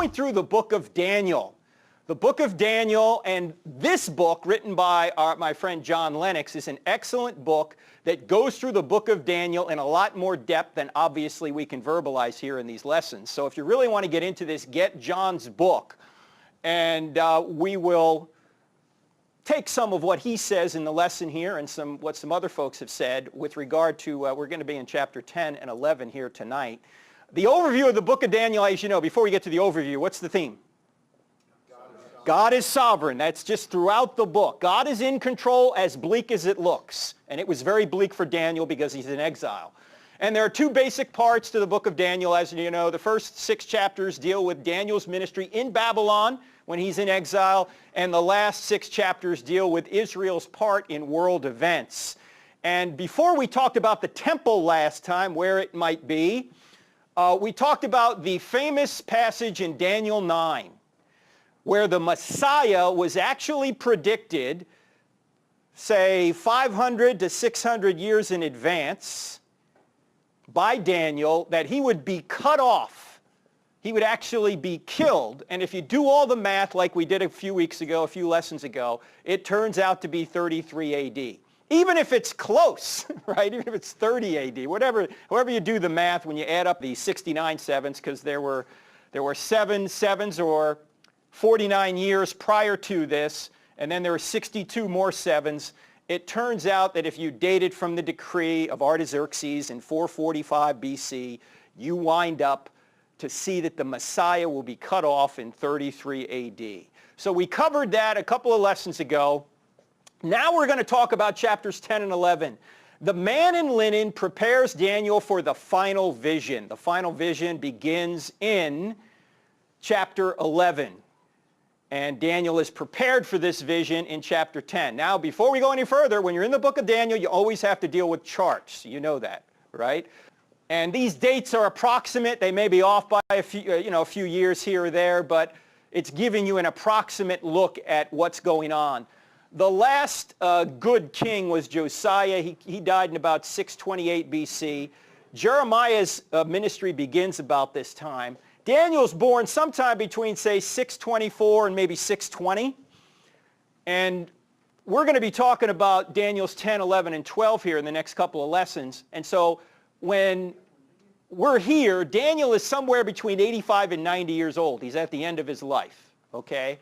going through the book of Daniel. The book of Daniel, and this book written by my friend John Lennox is an excellent book that goes through the book of Daniel in a lot more depth than obviously we can verbalize here in these lessons. So if you really want to get into this, get John's book, and we will take some of what he says in the lesson here and what some other folks have said with regard to, we're going to be in chapter 10 and 11 here tonight. The overview of the book of Daniel, as you know, before we get to the overview, what's the theme? God is sovereign. That's just throughout the book. God is in control, as bleak as it looks. And it was very bleak for Daniel because he's in exile. And there are two basic parts to the book of Daniel, as you know. The first 6 chapters deal with Daniel's ministry in Babylon when he's in exile, and the last 6 chapters deal with Israel's part in world events. And before we talked about the temple last time, where it might be, we talked about the famous passage in Daniel 9, where the Messiah was actually predicted, say, 500 to 600 years in advance by Daniel, that he would be cut off. He would actually be killed. And if you do all the math like we did a few weeks ago, a few lessons ago, it turns out to be 33 A.D. Even if it's close, right? Even if it's 30 A.D., however you do the math when you add up the 69 sevens, because there were 7 sevens or 49 years prior to this, and then there are 62 more sevens. It turns out that if you date it from the decree of Artaxerxes in 445 BC, you wind up to see that the Messiah will be cut off in 33 AD. So we covered that a couple of lessons ago. Now we're going to talk about chapters 10 and 11. The man in linen prepares Daniel for the final vision. The final vision begins in chapter 11. And Daniel is prepared for this vision in chapter 10. Now, before we go any further, when you're in the book of Daniel, you always have to deal with charts. You know that, right? And these dates are approximate. They may be off by a few years here or there, but it's giving you an approximate look at what's going on. The last good king was Josiah. He died in about 628 BC. Jeremiah's ministry begins about this time. Daniel's born sometime between, say, 624 and maybe 620. And we're going to be talking about Daniel's 10, 11, and 12 here in the next couple of lessons. And so when we're here, Daniel is somewhere between 85 and 90 years old. He's at the end of his life, okay?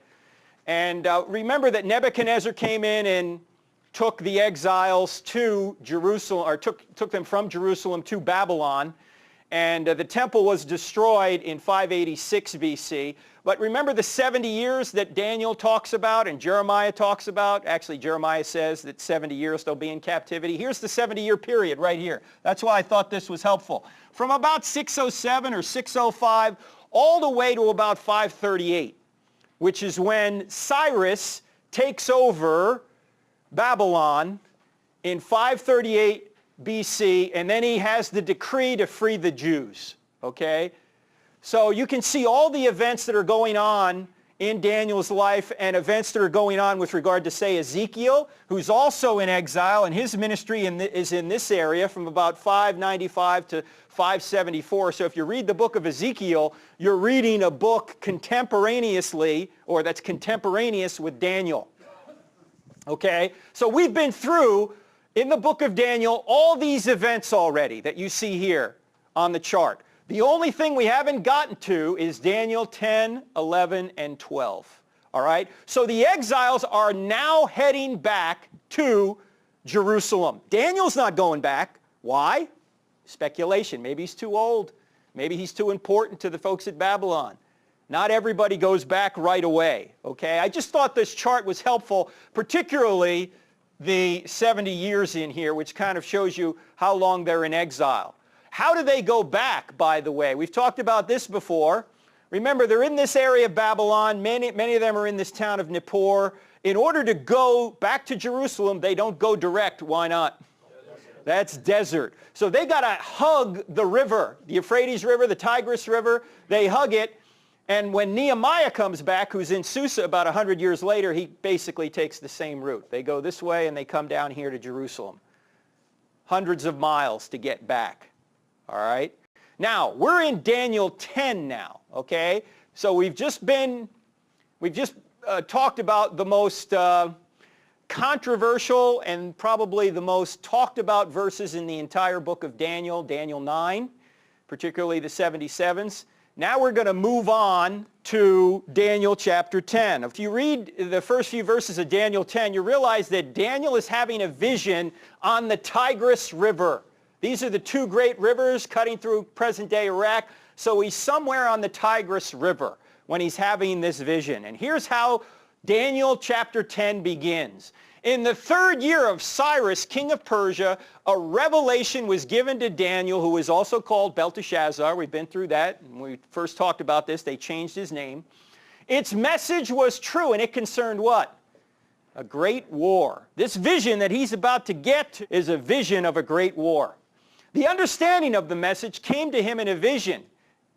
And remember that Nebuchadnezzar came in and took the exiles to Jerusalem, or took them from Jerusalem to Babylon. And the temple was destroyed in 586 BC. But remember the 70 years that Daniel talks about and Jeremiah talks about? Actually, Jeremiah says that 70 years they'll be in captivity. Here's the 70-year period right here. That's why I thought this was helpful. From about 607 or 605 all the way to about 538, which is when Cyrus takes over Babylon in 538 BC, and then he has the decree to free the Jews, okay? So you can see all the events that are going on in Daniel's life and events that are going on with regard to, say, Ezekiel, who's also in exile, and his ministry is in this area from about 595 to 574. So if you read the book of Ezekiel, you're reading a book contemporaneously, or that's contemporaneous with Daniel, okay? So we've been through in the book of Daniel, all these events already that you see here on the chart. The only thing we haven't gotten to is Daniel 10, 11, and 12. All right? So the exiles are now heading back to Jerusalem. Daniel's not going back. Why? Speculation. Maybe he's too old. Maybe he's too important to the folks at Babylon. Not everybody goes back right away. Okay? I just thought this chart was helpful, particularly the 70 years in here, which kind of shows you how long they're in exile. How do they go back, by the way? We've talked about this before. Remember, they're in this area of Babylon. Many of them are in this town of Nippur. In order to go back to Jerusalem, they don't go direct. Why not? That's desert. So they got to hug the river, the Euphrates River, the Tigris River. They hug it. And when Nehemiah comes back, who's in Susa about 100 years later, he basically takes the same route. They go this way and they come down here to Jerusalem. Hundreds of miles to get back. All right? Now, we're in Daniel 10 now, okay? So we've just talked about the most controversial and probably the most talked about verses in the entire book of Daniel, Daniel 9, particularly the 77s. Now we're going to move on to Daniel chapter 10. If you read the first few verses of Daniel 10, you realize that Daniel is having a vision on the Tigris River. These are the two great rivers cutting through present-day Iraq. So he's somewhere on the Tigris River when he's having this vision. And here's how Daniel chapter 10 begins. In the third year of Cyrus, king of Persia, a revelation was given to Daniel, who is also called Belteshazzar. We've been through that. When we first talked about this, they changed his name. Its message was true, and it concerned what? A great war. This vision that he's about to get is a vision of a great war. The understanding of the message came to him in a vision.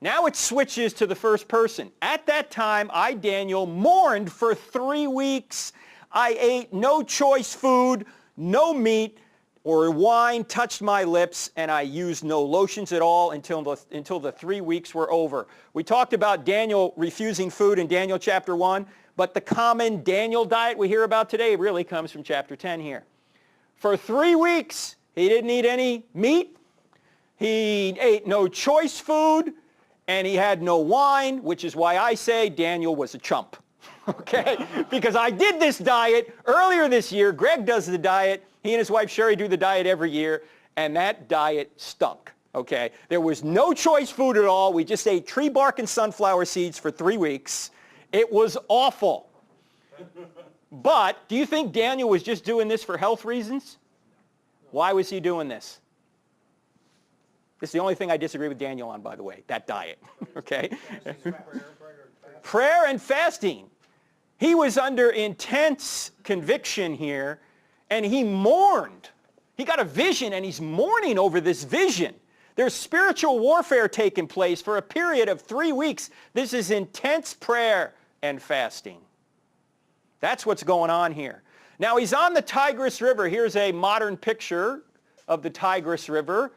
Now it switches to the first person. At that time, I, Daniel, mourned for 3 weeks. I ate no choice food, no meat or wine touched my lips, and I used no lotions at all until the 3 weeks were over. We talked about Daniel refusing food in Daniel chapter 1, but the common Daniel diet we hear about today really comes from chapter 10 here. For 3 weeks, he didn't eat any meat, he ate no choice food, and he had no wine, which is why I say Daniel was a chump. Okay? Because I did this diet earlier this year. Greg does the diet. He and his wife Sherry do the diet every year, and that diet stunk. Okay? There was no choice food at all. We just ate tree bark and sunflower seeds for 3 weeks. It was awful. But do you think Daniel was just doing this for health reasons? Why was he doing this? This is the only thing I disagree with Daniel on, by the way, that diet. Okay? Prayer and fasting. He was under intense conviction here, and he mourned. He got a vision, and he's mourning over this vision. There's spiritual warfare taking place for a period of 3 weeks. This is intense prayer and fasting. That's what's going on here. Now, he's on the Tigris River. Here's a modern picture of the Tigris River.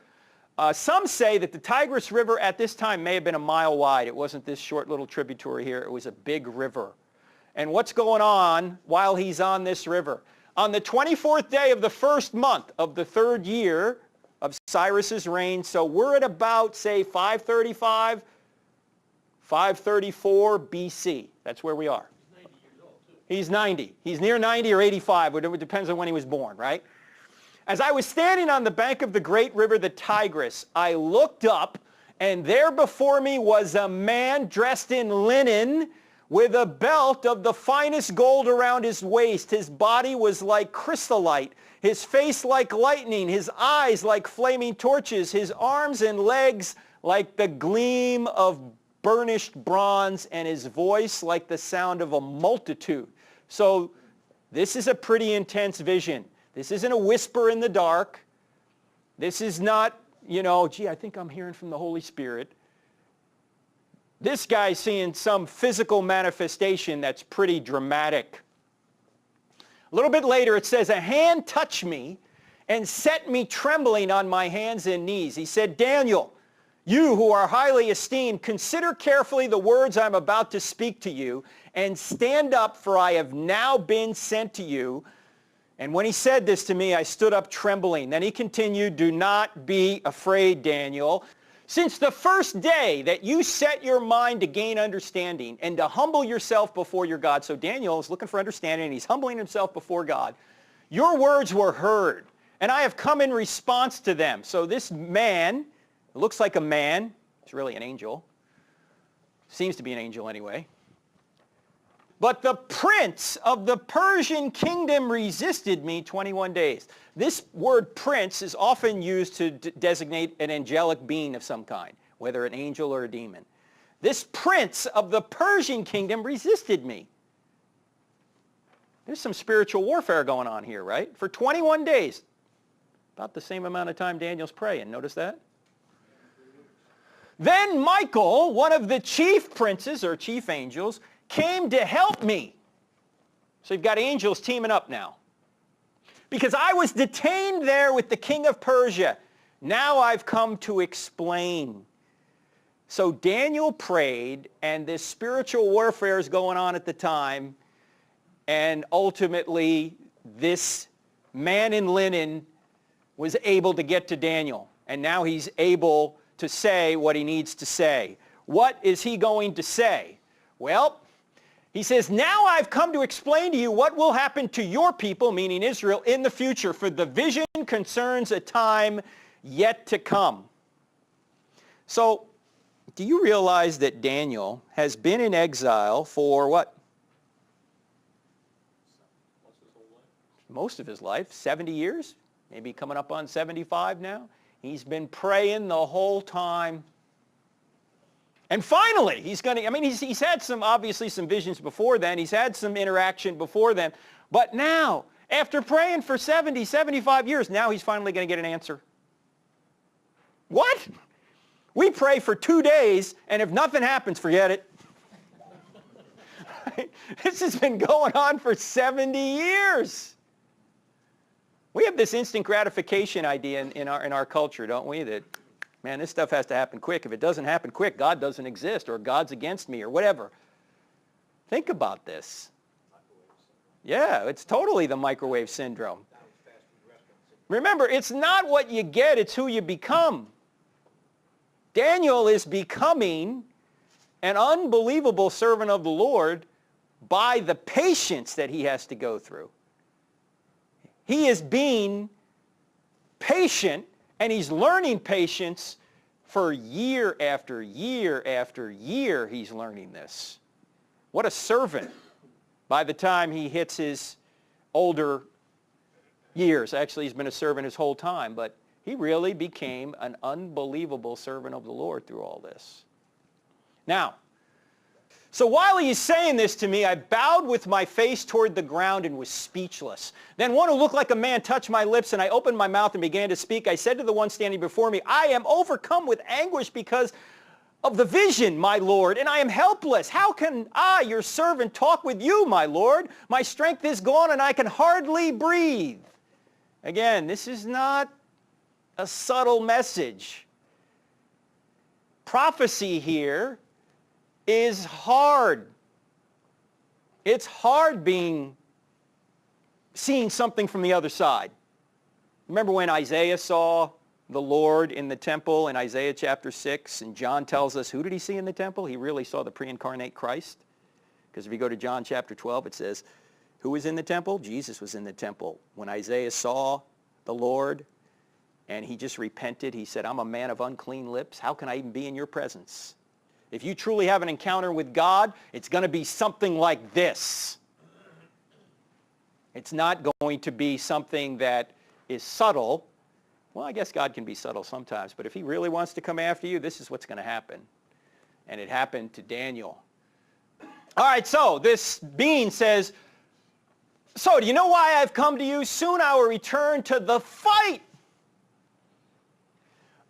Some say that the Tigris River at this time may have been a mile wide. It wasn't this short little tributary here. It was a big river. And what's going on while he's on this river? On the 24th day of the first month of the third year of Cyrus's reign, so we're at about, say, 535, 534 BC. That's where we are. He's 90. He's near 90 or 85. It depends on when he was born, right? As I was standing on the bank of the great river, the Tigris, I looked up, and there before me was a man dressed in linen with a belt of the finest gold around his waist. His body was like chrysolite, his face like lightning, his eyes like flaming torches, his arms and legs like the gleam of burnished bronze, and his voice like the sound of a multitude. So this is a pretty intense vision. This isn't a whisper in the dark. This is not, gee, I think I'm hearing from the Holy Spirit. This guy's seeing some physical manifestation that's pretty dramatic. A little bit later it says, a hand touched me and set me trembling on my hands and knees. He said, Daniel, you who are highly esteemed, consider carefully the words I'm about to speak to you and stand up, for I have now been sent to you. And when he said this to me, I stood up trembling. Then he continued, do not be afraid, Daniel. Since the first day that you set your mind to gain understanding and to humble yourself before your God. So Daniel is looking for understanding, and he's humbling himself before God. Your words were heard, and I have come in response to them. So this man, it looks like a man. It's really an angel. Seems to be an angel anyway. But the prince of the Persian kingdom resisted me 21 days. This word prince is often used to designate an angelic being of some kind, whether an angel or a demon. This prince of the Persian kingdom resisted me. There's some spiritual warfare going on here, right? For 21 days. About the same amount of time Daniel's praying. Notice that? Then Michael, one of the chief princes or chief angels, came to help me. So you've got angels teaming up now. Because I was detained there with the king of Persia. Now I've come to explain. So Daniel prayed, and this spiritual warfare is going on at the time, and ultimately this man in linen was able to get to Daniel, and now he's able to say what he needs to say. What is he going to say? Well, he says, now I've come to explain to you what will happen to your people, meaning Israel, in the future, for the vision concerns a time yet to come. So, do you realize that Daniel has been in exile for what? Most of his life, 70 years, maybe coming up on 75 now. He's been praying the whole time. And finally, he's had obviously some visions before then. He's had some interaction before then. But now, after praying for 70, 75 years, now he's finally going to get an answer. What? We pray for 2 days, and if nothing happens, forget it. This has been going on for 70 years. We have this instant gratification idea in our culture, don't we? That, man, this stuff has to happen quick. If it doesn't happen quick, God doesn't exist, or God's against me, or whatever. Think about this. Yeah, it's totally the microwave syndrome. Remember, it's not what you get, it's who you become. Daniel is becoming an unbelievable servant of the Lord by the patience that he has to go through. He is being patient, and he's learning patience for year after year after year. He's learning this. What a servant by the time he hits his older years. Actually, he's been a servant his whole time, but he really became an unbelievable servant of the Lord through all this. Now, so while he's saying this to me, I bowed with my face toward the ground and was speechless. Then one who looked like a man touched my lips, and I opened my mouth and began to speak. I said to the one standing before me, I am overcome with anguish because of the vision, my Lord, and I am helpless. How can I, your servant, talk with you, my Lord? My strength is gone, and I can hardly breathe. Again, this is not a subtle message. Prophecy here is hard. It's hard seeing something from the other side. Remember when Isaiah saw the Lord in the temple in Isaiah chapter 6, and John tells us, who did he see in the temple? He really saw the pre-incarnate Christ. Because if you go to John chapter 12, it says, who was in the temple? Jesus was in the temple. When Isaiah saw the Lord, and he just repented, he said, I'm a man of unclean lips. How can I even be in your presence? If you truly have an encounter with God, it's going to be something like this. It's not going to be something that is subtle. Well, I guess God can be subtle sometimes, but if he really wants to come after you, this is what's going to happen. And it happened to Daniel. All right, so this being says, so do you know why I've come to you? Soon I will return to the fight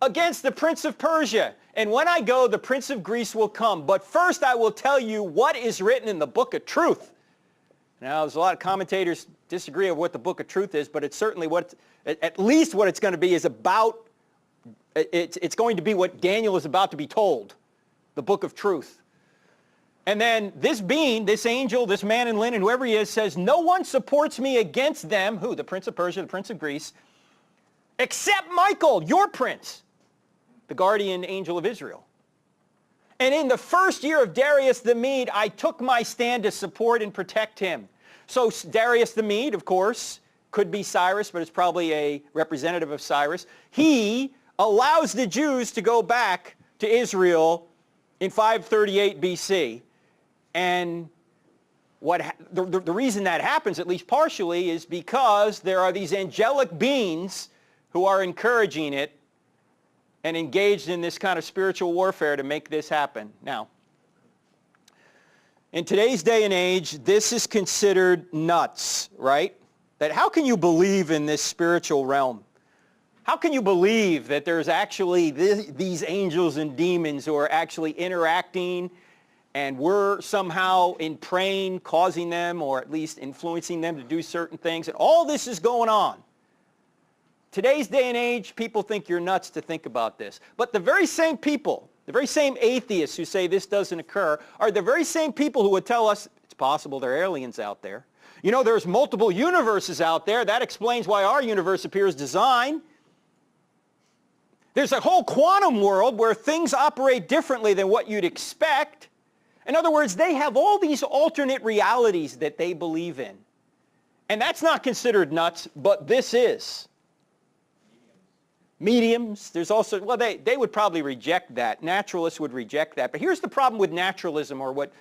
against the prince of Persia. And when I go, the prince of Greece will come. But first I will tell you what is written in the book of truth. Now, there's a lot of commentators disagree on what the book of truth is, but it's certainly at least what it's going to be is about, it's going to be what Daniel is about to be told, the book of truth. And then this being, this angel, this man in linen, whoever he is, says, no one supports me against them, who? The prince of Persia, the prince of Greece, except Michael, your prince, the guardian angel of Israel. And in the first year of Darius the Mede, I took my stand to support and protect him. So Darius the Mede, of course, could be Cyrus, but it's probably a representative of Cyrus. He allows the Jews to go back to Israel in 538 BC. And the reason that happens, at least partially, is because there are these angelic beings who are encouraging it and engaged in this kind of spiritual warfare to make this happen. Now, in today's day and age, this is considered nuts, right? That how can you believe in this spiritual realm? How can you believe that there's actually these angels and demons who are actually interacting, and we're somehow in praying causing them, or at least influencing them to do certain things, and all this is going on? Today's day and age, people think you're nuts to think about this. But the very same people the very same atheists who say this doesn't occur, are the very same people who would tell us it's possible there are aliens out there. You know, there's multiple universes out there. That explains why our universe appears designed. There's a whole quantum world where things operate differently than what you'd expect. In other words, they have all these alternate realities that they believe in. And that's not considered nuts, but this is. Mediums. There's also, well, they would probably reject that. Naturalists would reject that. But here's the problem with naturalism, or what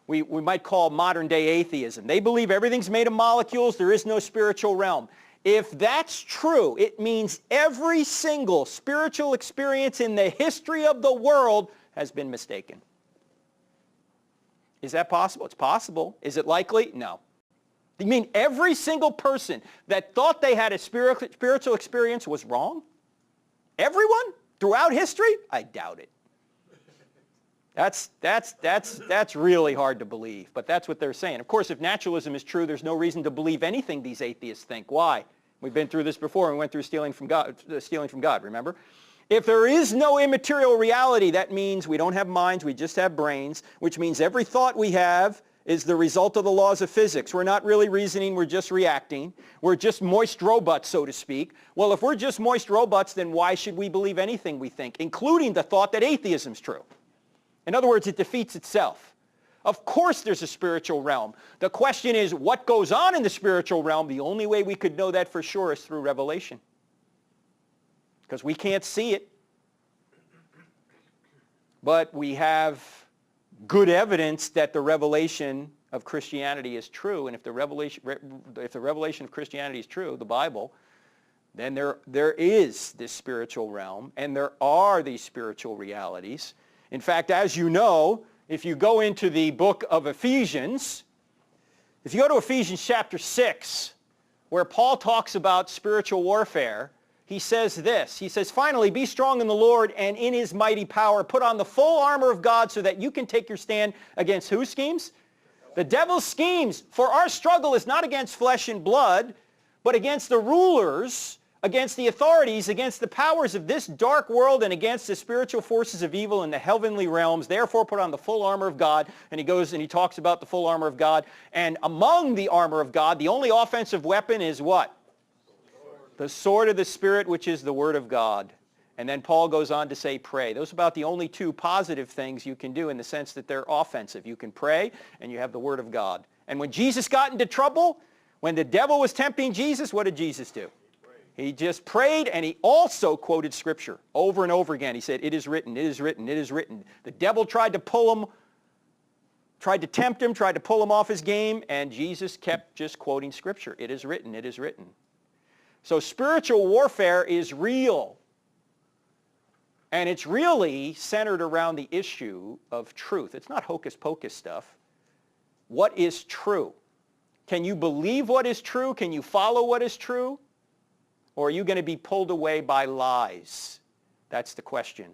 we might call modern-day atheism. They believe everything's made of molecules. There is no spiritual realm. If that's true, it means every single spiritual experience in the history of the world has been mistaken. Is that possible? It's possible. Is it likely? No. You mean every single person that thought they had a spiritual experience was wrong? Everyone? Throughout history? I doubt it. That's really hard to believe, but that's what they're saying. Of course, if naturalism is true, there's no reason to believe anything these atheists think. Why? We've been through this before, and we went through stealing from God, remember? If there is no immaterial reality, that means we don't have minds, we just have brains, which means every thought we have is the result of the laws of physics. We're not really reasoning, we're just reacting. We're just moist robots, so to speak. Well, if we're just moist robots, then why should we believe anything we think, including the thought that atheism's true? In other words, it defeats itself. Of course there's a spiritual realm. The question is, what goes on in the spiritual realm? The only way we could know that for sure is through revelation. Because we can't see it. But we have good evidence that the revelation of Christianity is true. And if the revelation of Christianity is true, the Bible, then there is this spiritual realm, and there are these spiritual realities. In fact, as you know, if you go into the book of Ephesians, if you go to Ephesians chapter 6, where Paul talks about spiritual warfare, he says this. He says, finally, be strong in the Lord and in his mighty power. Put on the full armor of God so that you can take your stand against whose schemes? The devil's schemes. For our struggle is not against flesh and blood, but against the rulers, against the authorities, against the powers of this dark world, and against the spiritual forces of evil in the heavenly realms. Therefore, put on the full armor of God. And he goes and he talks about the full armor of God. And among the armor of God, the only offensive weapon is what? The sword of the Spirit, which is the Word of God. And then Paul goes on to say pray. Those are about the only two positive things you can do in the sense that they're offensive. You can pray and you have the Word of God. And when Jesus got into trouble, when the devil was tempting Jesus, what did Jesus do? He just prayed, and he also quoted Scripture over and over again. He said, it is written, it is written, it is written. The devil tried to tempt him, tried to pull him off his game, and Jesus kept just quoting Scripture. It is written, it is written. So spiritual warfare is real. And it's really centered around the issue of truth. It's not hocus pocus stuff. What is true? Can you believe what is true? Can you follow what is true? Or are you going to be pulled away by lies? That's the question.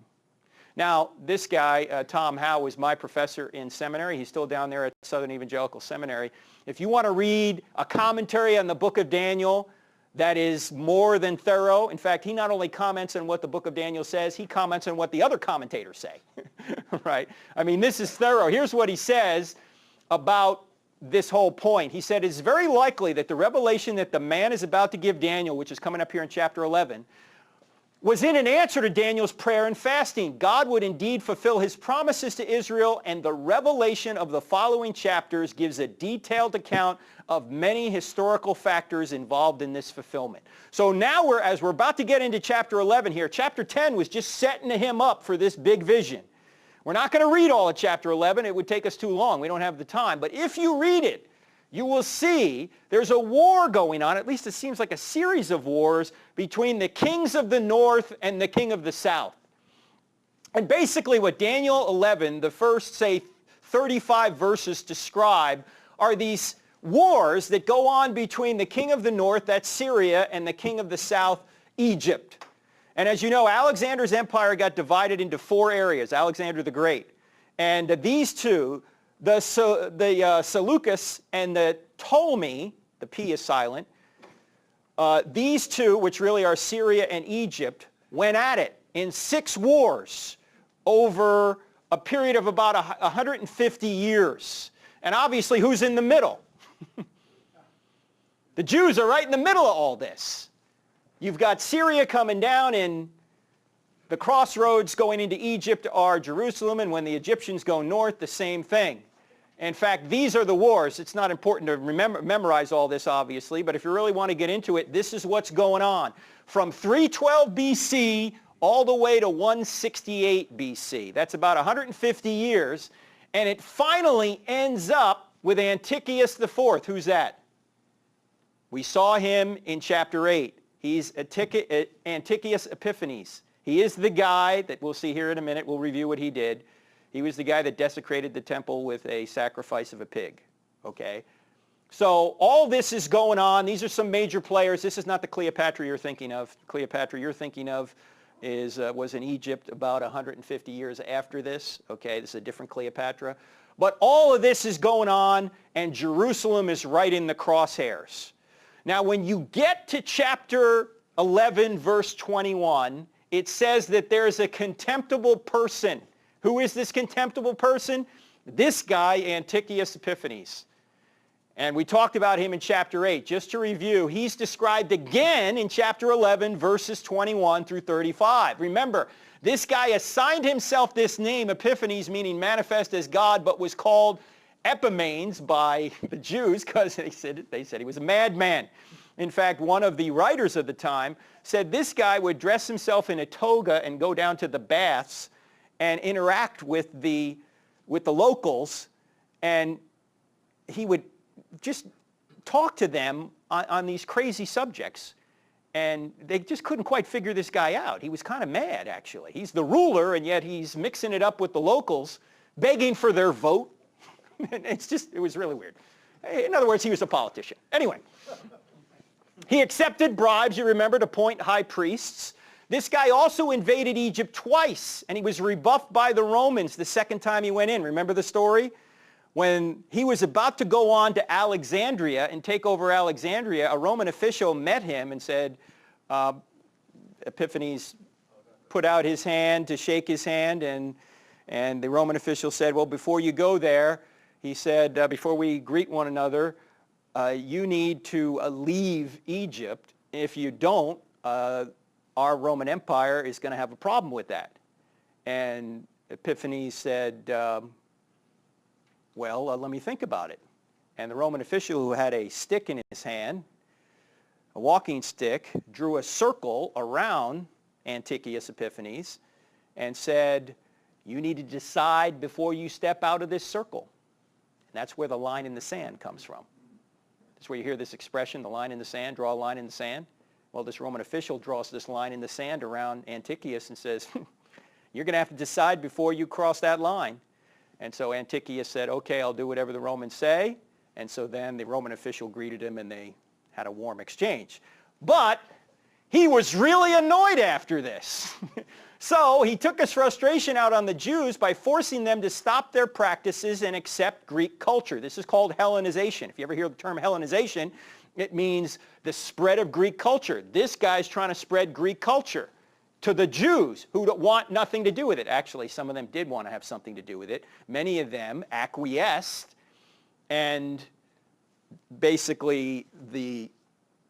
Now, this guy, Tom Howe, was my professor in seminary. He's still down there at Southern Evangelical Seminary. If you want to read a commentary on the book of Daniel that is more than thorough, in fact, he not only comments on what the book of Daniel says, he comments on what the other commentators say. Right? I mean, this is thorough. Here's what he says about this whole point. He said, it's very likely that the revelation that the man is about to give Daniel, which is coming up here in chapter 11, was in an answer to Daniel's prayer and fasting. God would indeed fulfill his promises to Israel, and the revelation of the following chapters gives a detailed account of many historical factors involved in this fulfillment. So now as we're about to get into chapter 11 here, chapter 10 was just setting him up for this big vision. We're not going to read all of chapter 11. It would take us too long. We don't have the time. But if you read it, you will see there's a war going on. At least it seems like a series of wars between the kings of the north and the king of the south. And basically what Daniel 11, the first, say, 35 verses describe are these wars that go on between the king of the north, that's Syria, and the king of the south, Egypt. And as you know, Alexander's empire got divided into four areas, Alexander the Great. And these two, the Seleucus and the Ptolemy, the P is silent, these two, which really are Syria and Egypt, went at it in 6 wars over a period of about 150 years. And obviously, who's in the middle? The Jews are right in the middle of all this. You've got Syria coming down, and the crossroads going into Egypt are Jerusalem, and when the Egyptians go north, the same thing. In fact, these are the wars. It's not important to memorize all this, obviously, but if you really want to get into it, this is what's going on. From 312 BC all the way to 168 BC. That's about 150 years, and it finally ends up with Antiochus IV. Who's that? We saw him in chapter 8. He's Antiochus Epiphanes. He is the guy that we'll see here in a minute. We'll review what he did. He was the guy that desecrated the temple with a sacrifice of a pig. Okay? So all this is going on. These are some major players. This is not the Cleopatra you're thinking of. Cleopatra you're thinking of was in Egypt about 150 years after this. Okay? This is a different Cleopatra. But all of this is going on, and Jerusalem is right in the crosshairs. Now, when you get to chapter 11, verse 21, it says that there's a contemptible person. Who is this contemptible person? This guy, Antiochus Epiphanes. And we talked about him in chapter 8. Just to review, he's described again in chapter 11, verses 21 through 35. Remember, this guy assigned himself this name, Epiphanes, meaning manifest as God, but was called Epimanes by the Jews because they said he was a madman. In fact, one of the writers of the time said this guy would dress himself in a toga and go down to the baths and interact with the locals, and he would just talk to them on these crazy subjects. And they just couldn't quite figure this guy out. He was kind of mad, actually. He's the ruler, and yet he's mixing it up with the locals, begging for their vote. It was really weird. In other words, he was a politician. Anyway, he accepted bribes, you remember, to appoint high priests. This guy also invaded Egypt twice, and he was rebuffed by the Romans the second time he went in. Remember the story? When he was about to go on to Alexandria and take over Alexandria, a Roman official met him and said, Epiphanes put out his hand to shake his hand, and the Roman official said, well, before you go there, he said, before we greet one another, you need to leave Egypt. If you don't, our Roman Empire is going to have a problem with that. And Epiphanes said, well, let me think about it. And the Roman official, who had a stick in his hand, a walking stick, drew a circle around Antiochus Epiphanes and said, you need to decide before you step out of this circle. And that's where the line in the sand comes from. That's where you hear this expression, the line in the sand, draw a line in the sand. Well, this Roman official draws this line in the sand around Antiochus and says, you're going to have to decide before you cross that line. And so Antiochus said, okay, I'll do whatever the Romans say. And so then the Roman official greeted him, and they had a warm exchange. But he was really annoyed after this. So he took his frustration out on the Jews by forcing them to stop their practices and accept Greek culture. This is called Hellenization. If you ever hear the term Hellenization, it means the spread of Greek culture. This guy's trying to spread Greek culture to the Jews who don't want nothing to do with it. Actually, some of them did want to have something to do with it. Many of them acquiesced, and basically the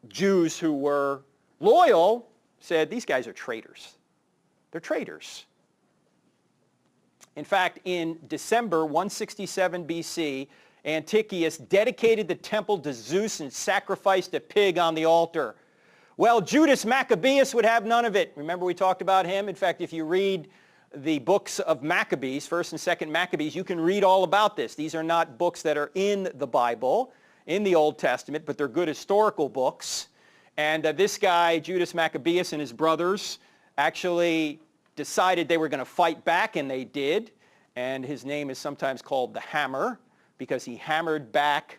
Jews who were loyal said, these guys are traitors. They're traitors. In fact, in December 167 BC, Antiochus dedicated the temple to Zeus and sacrificed a pig on the altar. Well, Judas Maccabeus would have none of it. Remember we talked about him? In fact, if you read the books of Maccabees, 1st and 2nd Maccabees, you can read all about this. These are not books that are in the Bible, in the Old Testament, but they're good historical books. And this guy, Judas Maccabeus, and his brothers actually decided they were going to fight back, and they did. And his name is sometimes called the Hammer, because he hammered back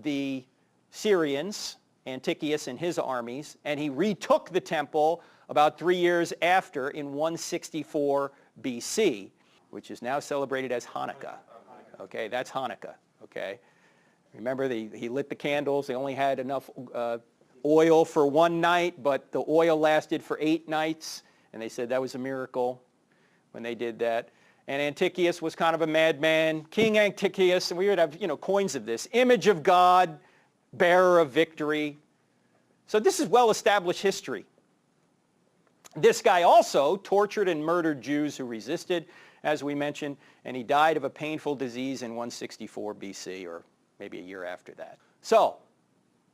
the Syrians, Antiochus and his armies, and he retook the temple about 3 years after in 164 BC, which is now celebrated as Hanukkah. Okay, that's Hanukkah. Okay, remember he lit the candles. They only had enough oil for one night, but the oil lasted for 8 nights, and they said that was a miracle. when they did that. And Antiochus was kind of a madman. King Antiochus, and we would have, coins of this. Image of God, bearer of victory. So this is well-established history. This guy also tortured and murdered Jews who resisted, as we mentioned, and he died of a painful disease in 164 BC, or maybe a year after that. So,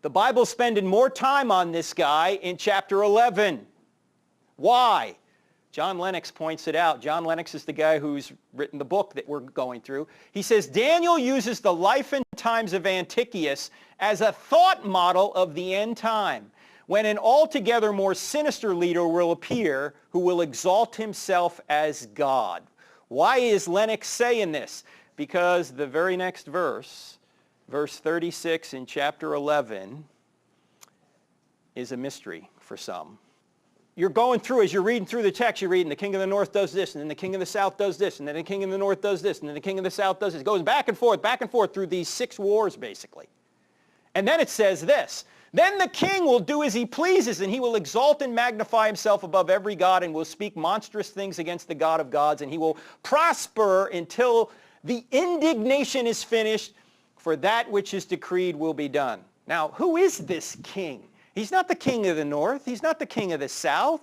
the Bible's spending more time on this guy in chapter 11. Why? John Lennox points it out. John Lennox is the guy who's written the book that we're going through. He says, Daniel uses the life and times of Antiochus as a thought model of the end time, when an altogether more sinister leader will appear who will exalt himself as God. Why is Lennox saying this? Because the very next verse, verse 36 in chapter 11, is a mystery for some. You're going through, as you're reading through the text, you're reading the king of the north does this, and then the king of the south does this, and then the king of the north does this, and then the king of the south does this. It goes back and forth through these 6 wars, basically. And then it says this, then the king will do as he pleases, and he will exalt and magnify himself above every god, and will speak monstrous things against the God of gods, and he will prosper until the indignation is finished, for that which is decreed will be done. Now, who is this king? He's not the king of the north. He's not the king of the south.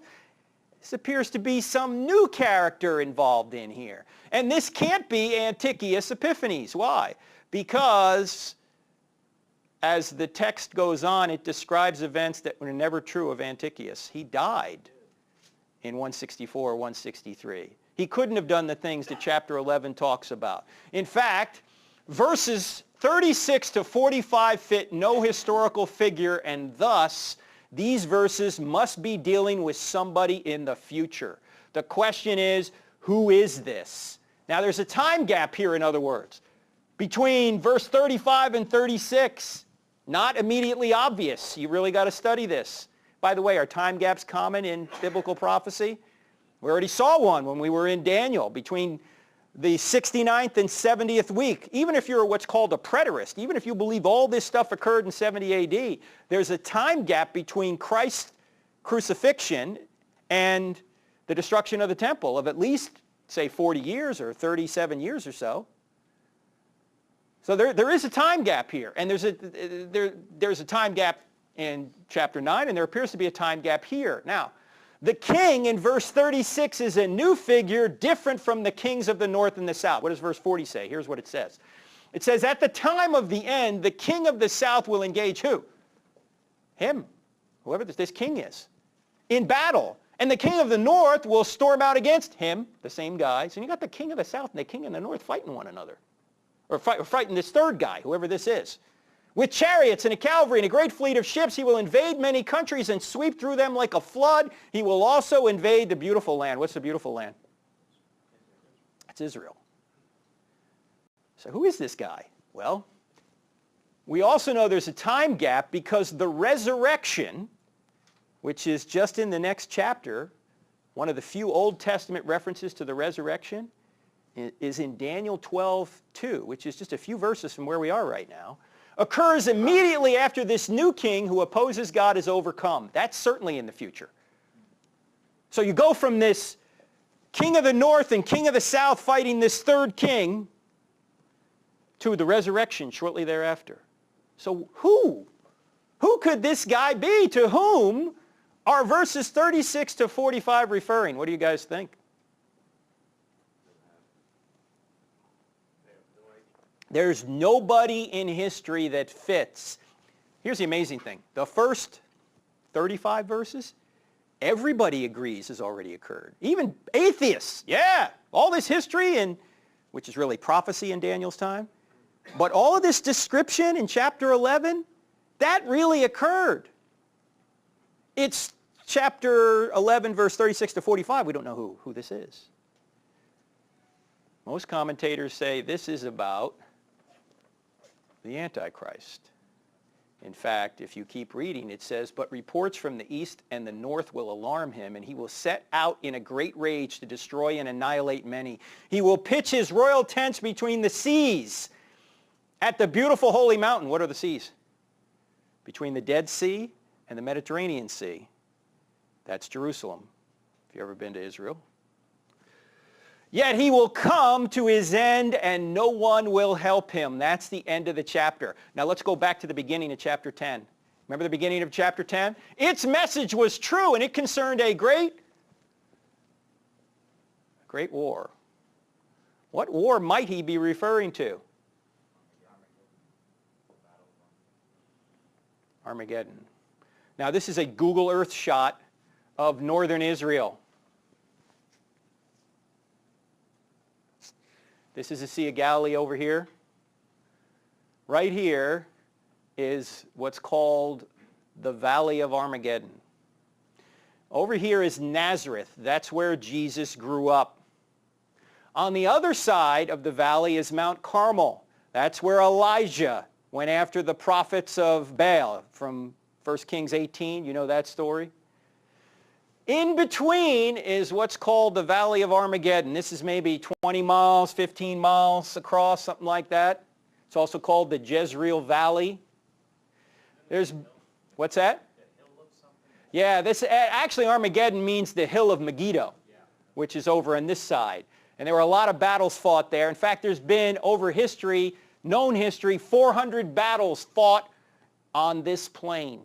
This appears to be some new character involved in here. And this can't be Antiochus Epiphanes. Why? Because as the text goes on, it describes events that were never true of Antiochus. He died in 164 or 163. He couldn't have done the things that chapter 11 talks about. In fact, verses 36 to 45 fit no historical figure, and thus these verses must be dealing with somebody in the future. The question is, who is this? Now there's a time gap here, in other words, between verse 35 and 36. Not immediately obvious. You really got to study this. By the way, are time gaps common in biblical prophecy? We already saw one when we were in Daniel, between the 69th and 70th week. Even if you're what's called a preterist, even if you believe all this stuff occurred in 70 AD, there's a time gap between Christ's crucifixion and the destruction of the temple of at least, say, 40 years or 37 years or so. So there is a time gap here, and there's a time gap in chapter 9, and there appears to be a time gap here. Now, the king in verse 36 is a new figure different from the kings of the north and the south. What does verse 40 say? Here's what it says. It says, at the time of the end, the king of the south will engage who? Him, whoever this king is, in battle. And the king of the north will storm out against him, the same guy. So you got the king of the south and the king of the north fighting one another. Or fighting this third guy, whoever this is. With chariots and a cavalry and a great fleet of ships, he will invade many countries and sweep through them like a flood. He will also invade the beautiful land. What's the beautiful land? It's Israel. So who is this guy? Well, we also know there's a time gap because the resurrection, which is just in the next chapter, one of the few Old Testament references to the resurrection, is in Daniel 12:2, which is just a few verses from where we are right now, occurs immediately after this new king who opposes God is overcome. That's certainly in the future. So you go from this king of the north and king of the south fighting this third king to the resurrection shortly thereafter. So who could this guy be? To whom are verses 36 to 45 referring? What do you guys think? There's nobody in history that fits. Here's the amazing thing. The first 35 verses, everybody agrees has already occurred. Even atheists, yeah, all this history, and which is really prophecy in Daniel's time. But all of this description in chapter 11, that really occurred. It's chapter 11, verse 36 to 45. We don't know who this is. Most commentators say this is about the Antichrist. In fact, if you keep reading, it says, but reports from the east and the north will alarm him, and he will set out in a great rage to destroy and annihilate many. He will pitch his royal tents between the seas at the beautiful holy mountain. What are the seas? Between the Dead Sea and the Mediterranean Sea. That's Jerusalem, if you've ever been to Israel. Yet he will come to his end and no one will help him. That's the end of the chapter. Now let's go back to the beginning of chapter 10. Remember the beginning of chapter 10? Its message was true and it concerned a great war. What war might he be referring to? Armageddon. Now this is a Google Earth shot of northern Israel. This is the Sea of Galilee over here. Right here is what's called the Valley of Armageddon. Over here is Nazareth. That's where Jesus grew up. On the other side of the valley is Mount Carmel. That's where Elijah went after the prophets of Baal from 1 Kings 18. You know that story? In between is what's called the Valley of Armageddon. This is maybe 20 miles, 15 miles across, something like that. It's also called the Jezreel Valley. There's, what's that? Yeah, this actually Armageddon means the hill of Megiddo, which is over on this side. And there were a lot of battles fought there. In fact, there's been over history, known history, 400 battles fought on this plain.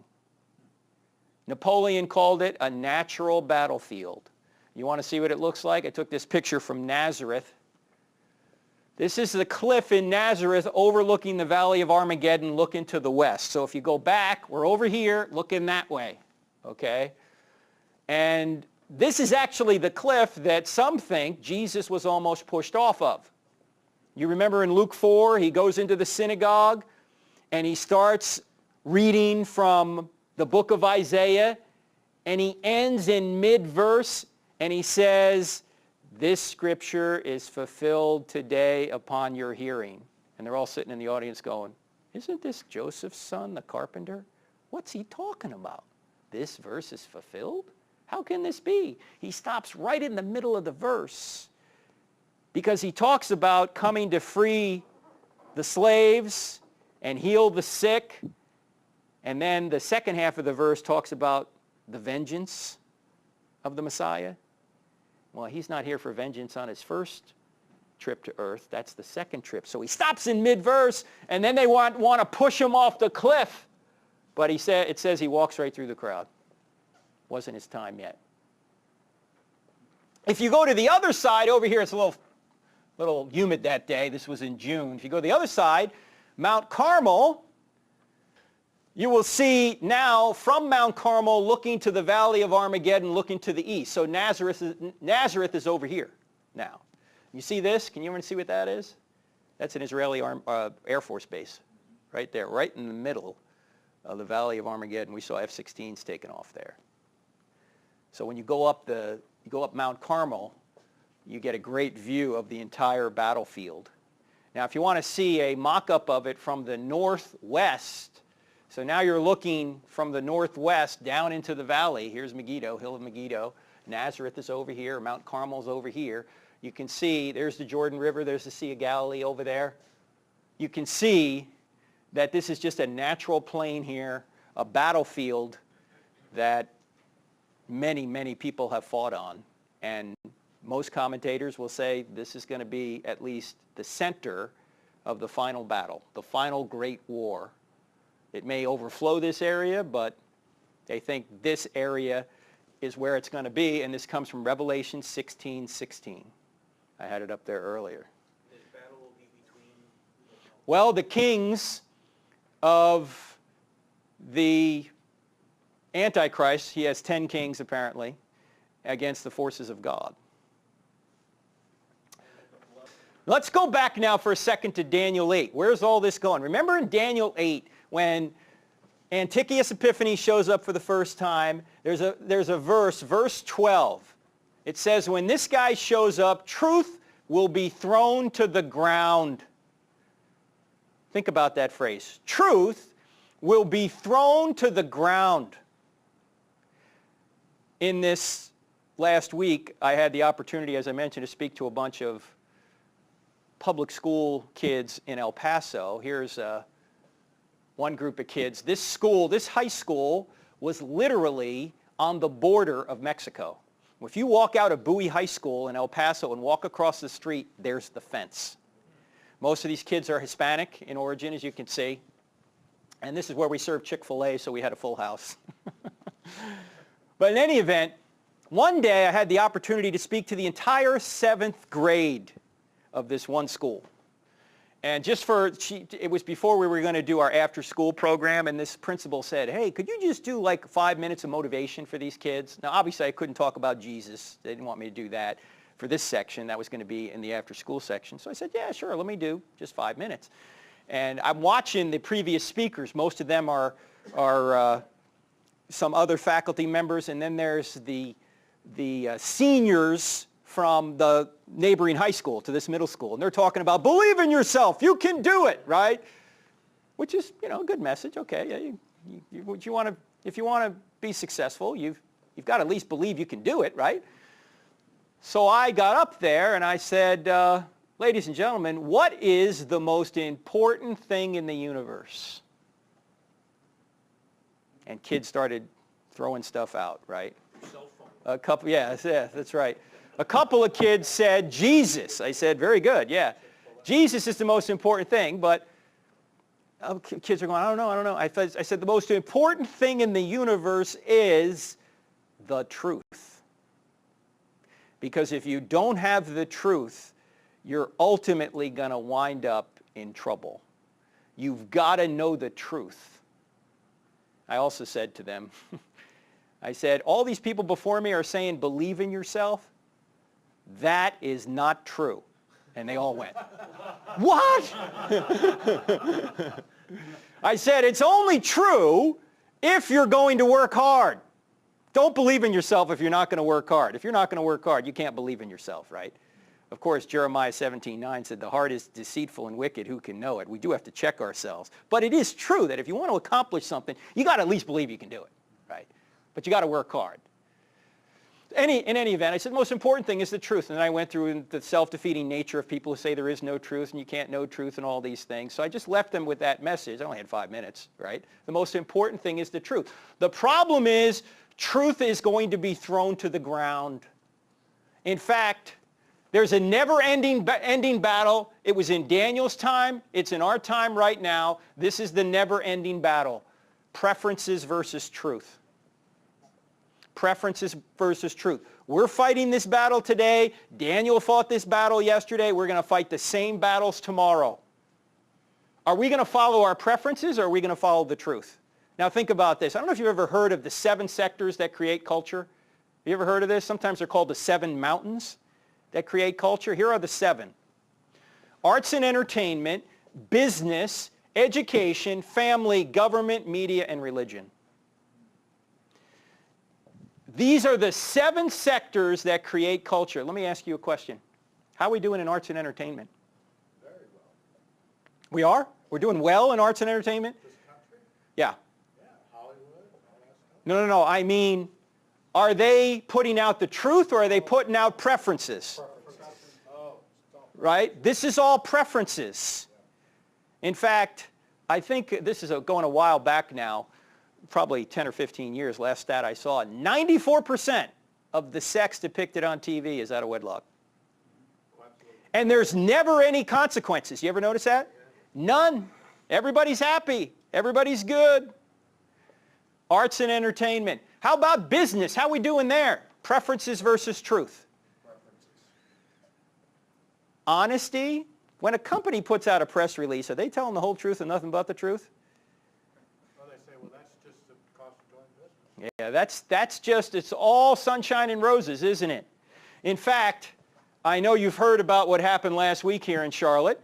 Napoleon called it a natural battlefield. You want to see what it looks like? I took this picture from Nazareth. This is the cliff in Nazareth overlooking the Valley of Armageddon, looking to the west. So if you go back, we're over here looking that way, okay? And this is actually the cliff that some think Jesus was almost pushed off of. You remember in Luke 4, he goes into the synagogue and he starts reading from the book of Isaiah, and he ends in mid-verse, and he says, "This scripture is fulfilled today upon your hearing." And they're all sitting in the audience going, "Isn't this Joseph's son, the carpenter? What's he talking about? This verse is fulfilled? How can this be?" He stops right in the middle of the verse because he talks about coming to free the slaves and heal the sick. And then the second half of the verse talks about the vengeance of the Messiah. Well, he's not here for vengeance on his first trip to earth. That's the second trip. So he stops in mid-verse, and then they want to push him off the cliff. But it says he walks right through the crowd. Wasn't his time yet. If you go to the other side, over here, it's a little humid that day. This was in June. If you go to the other side, Mount Carmel, you will see now from Mount Carmel looking to the Valley of Armageddon, looking to the east. So Nazareth is over here now. You see this? Can you even see what that is? That's an Israeli Air Force base right there, right in the middle of the Valley of Armageddon. We saw F-16s taken off there. So when you go up Mount Carmel, you get a great view of the entire battlefield. Now, if you want to see a mock-up of it from the northwest, so now you're looking from the northwest down into the valley. Here's Megiddo, Hill of Megiddo. Nazareth is over here. Mount Carmel's over here. You can see there's the Jordan River. There's the Sea of Galilee over there. You can see that this is just a natural plain here, a battlefield that many, many people have fought on. And most commentators will say this is going to be at least the center of the final battle, the final great war. It may overflow this area, but they think this area is where it's going to be, and this comes from Revelation 16:16. I had it up there earlier. This battle will be between? Well, the kings of the Antichrist, he has 10 kings apparently, against the forces of God. Let's go back now for a second to Daniel 8. Where's all this going? Remember in Daniel 8, when Antiochus Epiphanes shows up for the first time, there's a verse 12. It says, when this guy shows up, truth will be thrown to the ground. Think about that phrase. Truth will be thrown to the ground. In this last week, I had the opportunity, as I mentioned, to speak to a bunch of public school kids in El Paso. Here's one group of kids. This high school, was literally on the border of Mexico. If you walk out of Bowie High School in El Paso and walk across the street, there's the fence. Most of these kids are Hispanic in origin, as you can see. And this is where we serve Chick-fil-A, so we had a full house. But in any event, one day I had the opportunity to speak to the entire 7th grade of this one school. And it was before we were going to do our after-school program, and this principal said, hey, could you just do like 5 minutes of motivation for these kids? Now, obviously, I couldn't talk about Jesus. They didn't want me to do that for this section. That was going to be in the after-school section. So I said, yeah, sure, let me do just 5 minutes. And I'm watching the previous speakers. Most of them are some other faculty members, and then there's the seniors from the neighboring high school to this middle school. And they're talking about, believe in yourself, you can do it, right? Which is, a good message. Okay, yeah, if you want to be successful, you've got to at least believe you can do it, right? So I got up there and I said, ladies and gentlemen, what is the most important thing in the universe? And kids started throwing stuff out, right? Cell phone. A couple, yeah, that's right. A couple of kids said Jesus. I said, very good, yeah. Jesus is the most important thing, but kids are going, I don't know. I said, the most important thing in the universe is the truth. Because if you don't have the truth, you're ultimately going to wind up in trouble. You've got to know the truth. I also said to them, I said, all these people before me are saying, believe in yourself. That is not true. And they all went, what? I said, it's only true if you're going to work hard. Don't believe in yourself if you're not going to work hard. If you're not going to work hard, you can't believe in yourself, right? Of course, Jeremiah 17:9 said, the heart is deceitful and wicked, who can know it? We do have to check ourselves. But it is true that if you want to accomplish something, you got to at least believe you can do it, right? But you got to work hard. In any event, I said the most important thing is the truth. And then I went through the self-defeating nature of people who say there is no truth and you can't know truth and all these things. So I just left them with that message. I only had 5 minutes, right? The most important thing is the truth. The problem is truth is going to be thrown to the ground. In fact, there's a never-ending battle. It was in Daniel's time. It's in our time right now. This is the never-ending battle. Preferences versus truth. Preferences versus truth. We're fighting this battle today. Daniel fought this battle yesterday. We're going to fight the same battles tomorrow. Are we going to follow our preferences or are we going to follow the truth? Now think about this. I don't know if you've ever heard of the 7 sectors that create culture. Have you ever heard of this? Sometimes they're called the 7 mountains that create culture. Here are the 7. Arts and entertainment, business, education, family, government, media, and religion. These are the 7 sectors that create culture. Let me ask you a question. How are we doing in arts and entertainment? Very well. We are? We're doing well in arts and entertainment? This country? Yeah. Yeah, Hollywood, all that stuff. No. I mean, are they putting out the truth or are they putting out preferences? Oh, Right? This is all preferences. In fact, I think this is going a while back now, probably 10 or 15 years, last stat I saw, 94% of the sex depicted on TV is out of wedlock. And there's never any consequences. You ever notice that? None. Everybody's happy. Everybody's good. Arts and entertainment. How about business? How are we doing there? Preferences versus truth. Honesty. When a company puts out a press release, are they telling the whole truth and nothing but the truth? Well, they say, well, that's just the cost of doing business. Yeah, that's just, it's all sunshine and roses, isn't it? In fact, I know you've heard about what happened last week here in Charlotte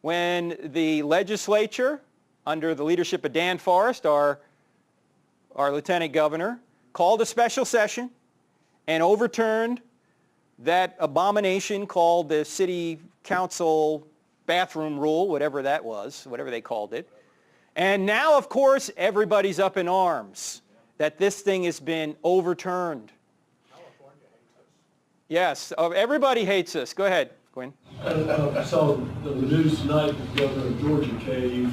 when the legislature, under the leadership of Dan Forrest, our lieutenant governor, called a special session and overturned that abomination called the city council bathroom rule, whatever that was, whatever they called it. And now, of course, everybody's up in arms that this thing has been overturned. California hates us. Yes, everybody hates us. Go ahead, Gwen. I saw the news tonight that Governor of Georgia caved.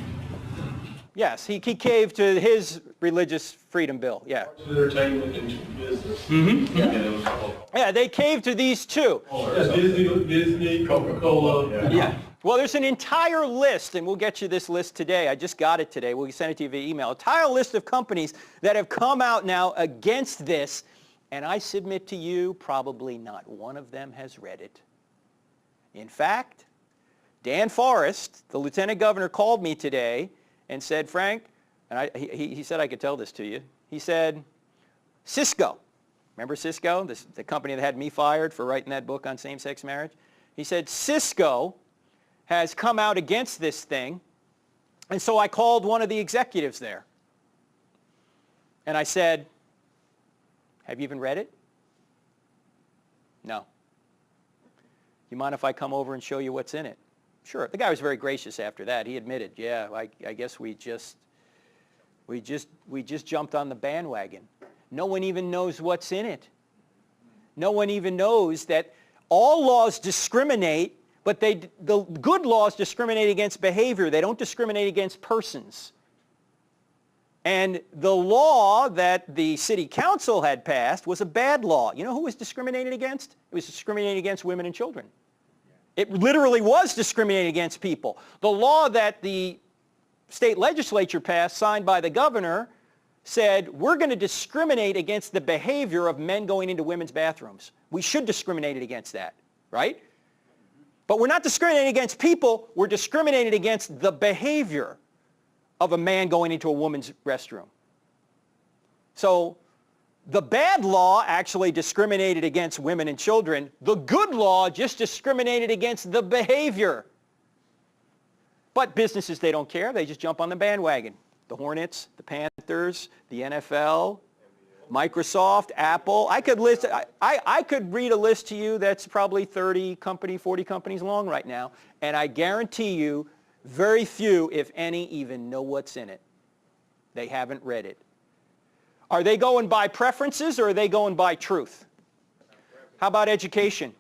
Yes, he caved to his religious freedom bill, yeah. Entertainment into business. Mm-hmm. Yeah. And it was called, Yeah, they caved to these two. Disney, Coca-Cola. Yeah. Well, there's an entire list, and we'll get you this list today. I just got it today. We'll send it to you via email. Entire list of companies that have come out now against this, and I submit to you, probably not one of them has read it. In fact, Dan Forrest, the lieutenant governor, called me today and said, Frank, and he said I could tell this to you. He said, Cisco, remember Cisco, the company that had me fired for writing that book on same-sex marriage? He said, Cisco has come out against this thing, and so I called one of the executives there. And I said, have you even read it? No. You mind if I come over and show you what's in it? Sure. The guy was very gracious after that. He admitted, yeah, I guess we just jumped on the bandwagon. No one even knows what's in it. No one even knows that all laws discriminate, but the good laws discriminate against behavior. They don't discriminate against persons. And the law that the city council had passed was a bad law. You know who was discriminated against? It was discriminating against women and children. It literally was discriminating against people. The law that the state legislature passed, signed by the governor, said we're going to discriminate against the behavior of men going into women's bathrooms. We should discriminate against that, right? But we're not discriminating against people. We're discriminating against the behavior of a man going into a woman's restroom. So the bad law actually discriminated against women and children. The good law just discriminated against the behavior. But businesses, they don't care. They just jump on the bandwagon. The Hornets, the Panthers, the NFL, Microsoft, Apple. I could read a list to you that's probably 40 companies long right now, and I guarantee you very few, if any, even know what's in it. They haven't read it. Are they going by preferences or are they going by truth? How about education?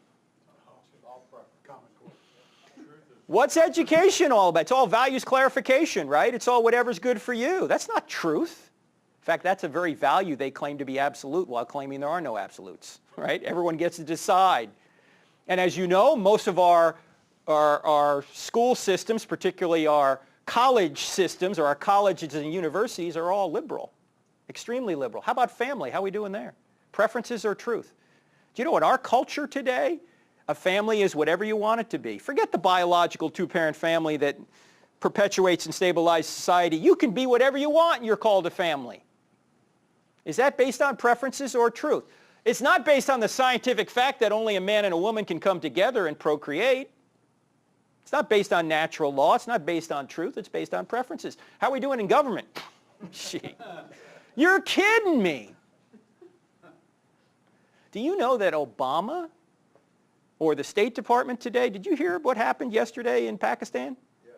What's education all about? It's all values clarification, right? It's all whatever's good for you. That's not truth. In fact, that's a very value they claim to be absolute while claiming there are no absolutes, right? Everyone gets to decide. And as you know, most of our school systems, particularly our college systems or our colleges and universities, are all liberal, extremely liberal. How about family? How are we doing there? Preferences or truth? Do you know in our culture today, a family is whatever you want it to be. Forget the biological two-parent family that perpetuates and stabilizes society. You can be whatever you want and you're called a family. Is that based on preferences or truth? It's not based on the scientific fact that only a man and a woman can come together and procreate. It's not based on natural law. It's not based on truth. It's based on preferences. How are we doing in government? Gee, you're kidding me. Do you know that Obama or the State Department today, did you hear what happened yesterday in Pakistan? Yes.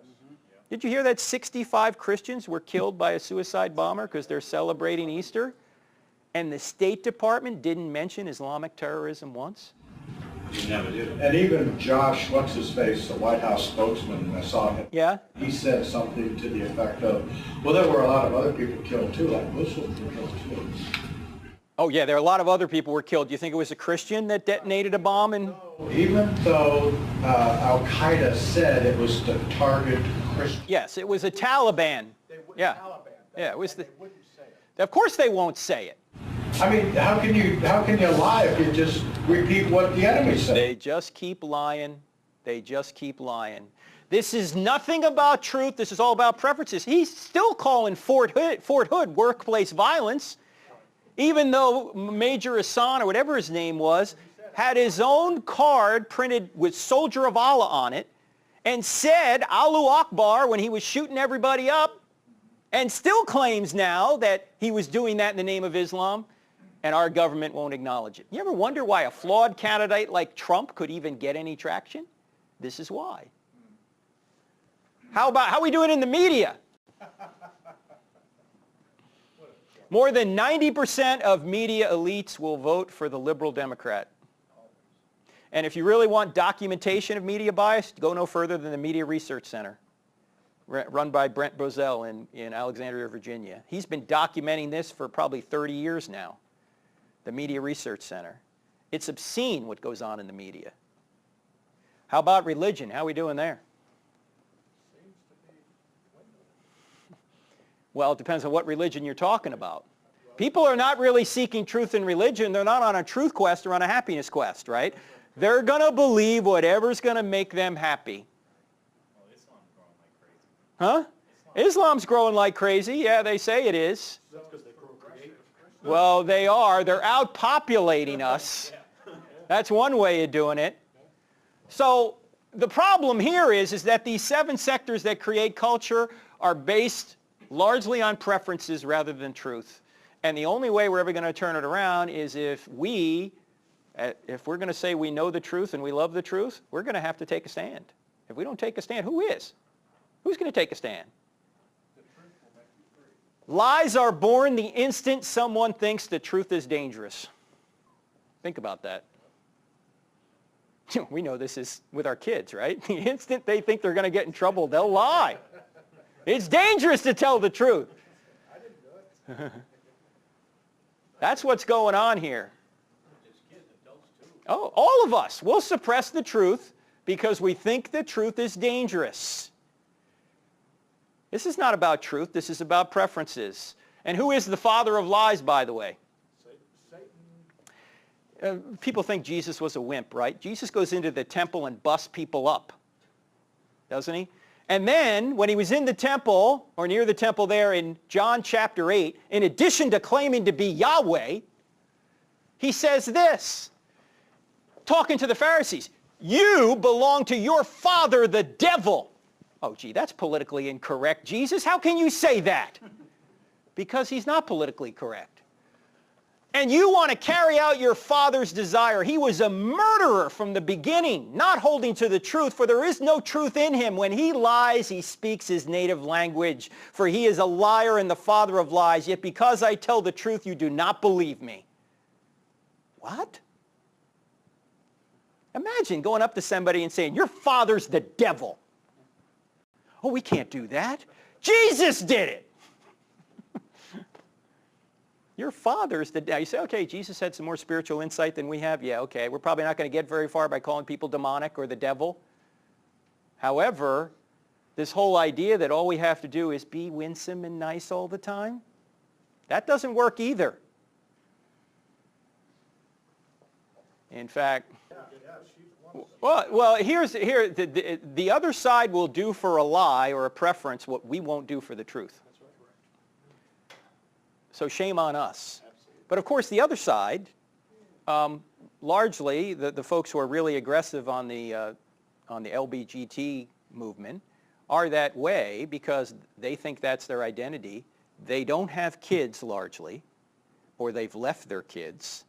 Did you hear that 65 Christians were killed by a suicide bomber because they're celebrating Easter? And the State Department didn't mention Islamic terrorism once? You never did. And even Josh, what's-his-face, the White House spokesman, I saw him. Yeah? He said something to the effect of, well, there were a lot of other people killed too, like Muslims were killed too. Oh yeah, there are a lot of other people were killed. Do you think it was a Christian that detonated a bomb? Even though Al-Qaeda said it was to target Christians. Yes, it was a Taliban. Yeah. Taliban. Yeah, it was they wouldn't say it. Of course they won't say it. I mean, how can you lie if you just repeat what the enemy said? They just keep lying. They just keep lying. This is nothing about truth. This is all about preferences. He's still calling Fort Hood workplace violence, even though Major Hassan, or whatever his name was, had his own card printed with Soldier of Allah on it and said Allahu Akbar when he was shooting everybody up, and still claims now that he was doing that in the name of Islam, and our government won't acknowledge it. You ever wonder why a flawed candidate like Trump could even get any traction? This is why. How are we doing in the media? More than 90% of media elites will vote for the liberal Democrat. And if you really want documentation of media bias, go no further than the Media Research Center. run by Brent Bozell in Alexandria, Virginia. He's been documenting this for probably 30 years now, the Media Research Center. It's obscene what goes on in the media. How about religion? How are we doing there? Well, it depends on what religion you're talking about. People are not really seeking truth in religion. They're not on a truth quest or on a happiness quest, right? They're going to believe whatever's going to make them happy. Huh? Islam's growing like crazy. Yeah, they say it is. That's because they procreate. Well, they are. They're outpopulating us. That's one way of doing it. So the problem here is that these 7 sectors that create culture are based largely on preferences rather than truth. And the only way we're ever going to turn it around is if we're going to say we know the truth and we love the truth, we're going to have to take a stand. If we don't take a stand, who is? Who's going to take a stand? Lies are born the instant someone thinks the truth is dangerous. Think about that. We know this is with our kids, right? The instant they think they're going to get in trouble, they'll lie. It's dangerous to tell the truth. I didn't do it. That's what's going on here. Oh, all of us will suppress the truth because we think the truth is dangerous. This is not about truth. This is about preferences. And who is the father of lies, by the way? Satan. People think Jesus was a wimp, right? Jesus goes into the temple and busts people up, doesn't he? And then, when he was in the temple, or near the temple there in John chapter 8, in addition to claiming to be Yahweh, he says this, talking to the Pharisees, "You belong to your father, the devil." Oh, gee, that's politically incorrect, Jesus. How can you say that? Because he's not politically correct. And you want to carry out your father's desire. He was a murderer from the beginning, not holding to the truth, for there is no truth in him. When he lies, he speaks his native language, for he is a liar and the father of lies. Yet because I tell the truth, you do not believe me. What? Imagine going up to somebody and saying, "Your father's the devil." Oh, we can't do that. Jesus did it. Your father's the devil. You say, okay, Jesus had some more spiritual insight than we have. Yeah, okay. We're probably not going to get very far by calling people demonic or the devil. However, this whole idea that all we have to do is be winsome and nice all the time, that doesn't work either. In fact, well, the other side will do for a lie or a preference what we won't do for the truth. So shame on us. But of course, the other side, largely the folks who are really aggressive on the LBGT movement, are that way because they think that's their identity. They don't have kids largely, or they've left their kids,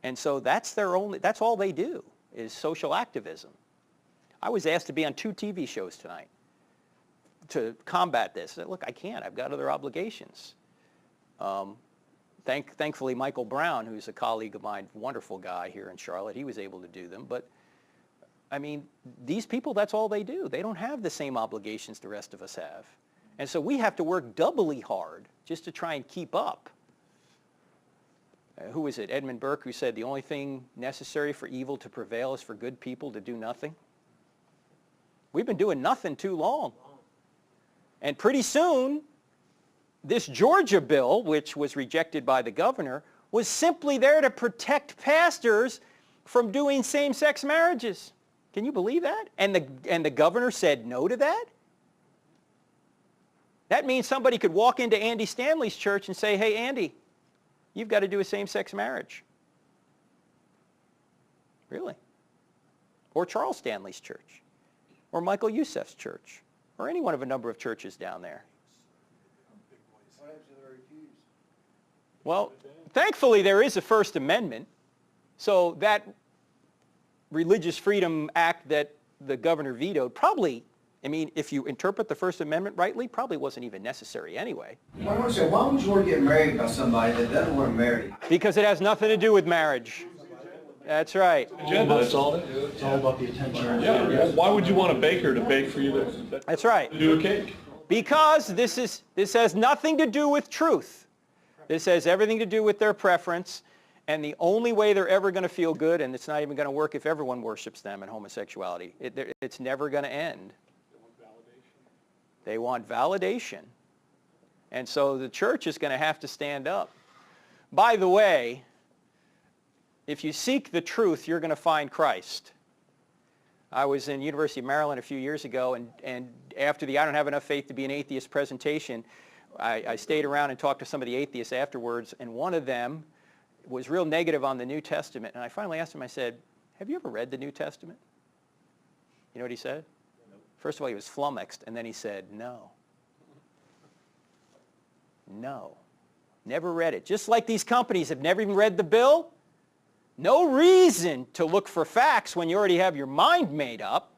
and so that's all they do is social activism. I was asked to be on 2 TV shows tonight to combat this. I said, look, I can't. I've got other obligations. Thankfully, Michael Brown, who's a colleague of mine, wonderful guy here in Charlotte, he was able to do them. But, I mean, these people, that's all they do. They don't have the same obligations the rest of us have. And so we have to work doubly hard just to try and keep up. Who was it? Edmund Burke, who said the only thing necessary for evil to prevail is for good people to do nothing. We've been doing nothing too long. And pretty soon, this Georgia bill, which was rejected by the governor, was simply there to protect pastors from doing same-sex marriages. Can you believe that? And the governor said no to that? That means somebody could walk into Andy Stanley's church and say, "Hey, Andy, you've got to do a same-sex marriage." Really? Or Charles Stanley's church, or Michael Youssef's church, or any one of a number of churches down there. Well, thankfully there is a First Amendment, so that Religious Freedom Act that the governor vetoed probably, I mean, if you interpret the First Amendment rightly, probably wasn't even necessary anyway. I want to say, why would you want to get married by somebody that doesn't want to marry you? Because it has nothing to do with marriage. That's right. Agenda, that's all. It's all about the attention. Yeah. Why would you want a baker to bake for you That's right. to do a cake? Because this has nothing to do with truth. This has everything to do with their preference, and the only way they're ever going to feel good, and it's not even going to work if everyone worships them in homosexuality. It's never going to end. They want validation. And so the church is going to have to stand up. By the way, if you seek the truth, you're going to find Christ. I was in University of Maryland a few years ago, and after the I Don't Have Enough Faith to Be an Atheist presentation, I stayed around and talked to some of the atheists afterwards, and one of them was real negative on the New Testament. And I finally asked him, I said, have you ever read the New Testament? You know what he said? First of all, he was flummoxed, and then he said, no. No. Never read it. Just like these companies have never even read the bill. No reason to look for facts when you already have your mind made up.